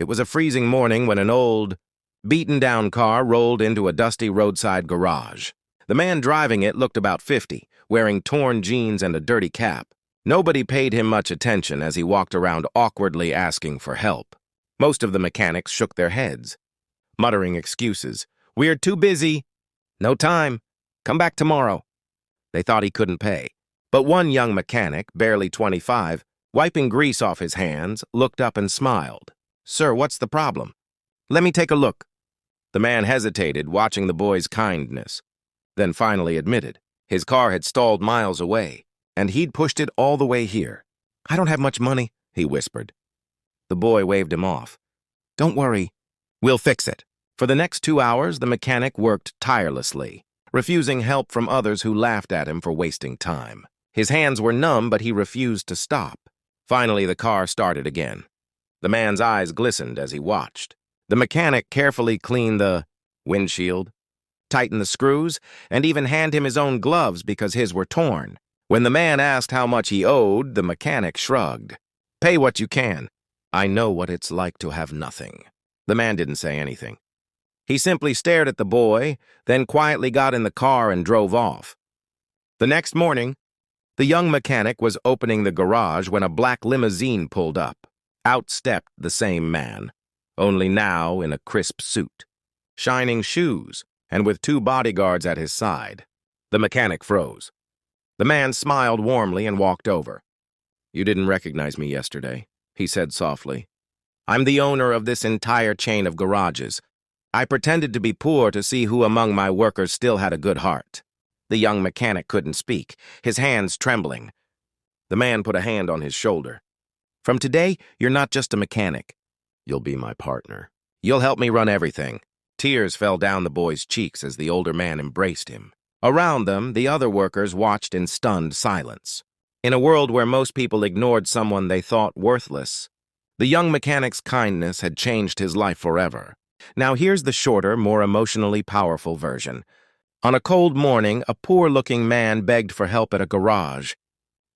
It was a freezing morning when an old, beaten-down car rolled into a dusty roadside garage. The man driving it looked about 50, wearing torn jeans and a dirty cap. Nobody paid him much attention as he walked around awkwardly asking for help. Most of the mechanics shook their heads, muttering excuses. "We're too busy. No time. Come back tomorrow." They thought he couldn't pay. But one young mechanic, barely 25, wiping grease off his hands, looked up and smiled. "Sir, what's the problem?" "Let me take a look." The man hesitated, watching the boy's kindness, then finally admitted his car had stalled miles away, and he'd pushed it all the way here. "I don't have much money," he whispered. The boy waved him off. "Don't worry. We'll fix it." For the next 2 hours, the mechanic worked tirelessly, refusing help from others who laughed at him for wasting time. His hands were numb, but he refused to stop. Finally, the car started again. The man's eyes glistened as he watched. The mechanic carefully cleaned the windshield, tightened the screws, and even handed him his own gloves because his were torn. When the man asked how much he owed, the mechanic shrugged. "Pay what you can. I know what it's like to have nothing." The man didn't say anything. He simply stared at the boy, then quietly got in the car and drove off. The next morning, the young mechanic was opening the garage when a black limousine pulled up. Out stepped the same man, only now in a crisp suit, shining shoes, and with 2 bodyguards at his side. The mechanic froze. The man smiled warmly and walked over. "You didn't recognize me yesterday," he said softly. "I'm the owner of this entire chain of garages. I pretended to be poor to see who among my workers still had a good heart." The young mechanic couldn't speak, his hands trembling. The man put a hand on his shoulder. "From today, you're not just a mechanic. You'll be my partner. You'll help me run everything." Tears fell down the boy's cheeks as the older man embraced him. Around them, the other workers watched in stunned silence. In a world where most people ignored someone they thought worthless, the young mechanic's kindness had changed his life forever. Now here's the shorter, more emotionally powerful version. On a cold morning, a poor-looking man begged for help at a garage,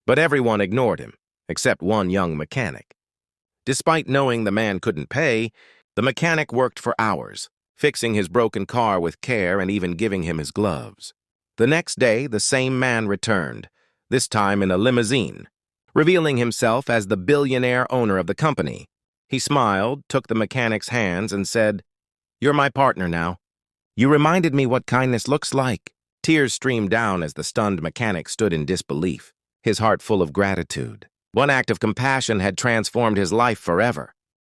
but everyone ignored him, except one young mechanic. Despite knowing the man couldn't pay, the mechanic worked for hours, fixing his broken car with care and even giving him his gloves. The next day, the same man returned, this time in a limousine, revealing himself as the billionaire owner of the company. He smiled, took the mechanic's hands, and said, "You're my partner now. You reminded me what kindness looks like." Tears streamed down as the stunned mechanic stood in disbelief, his heart full of gratitude. One act of compassion had transformed his life forever.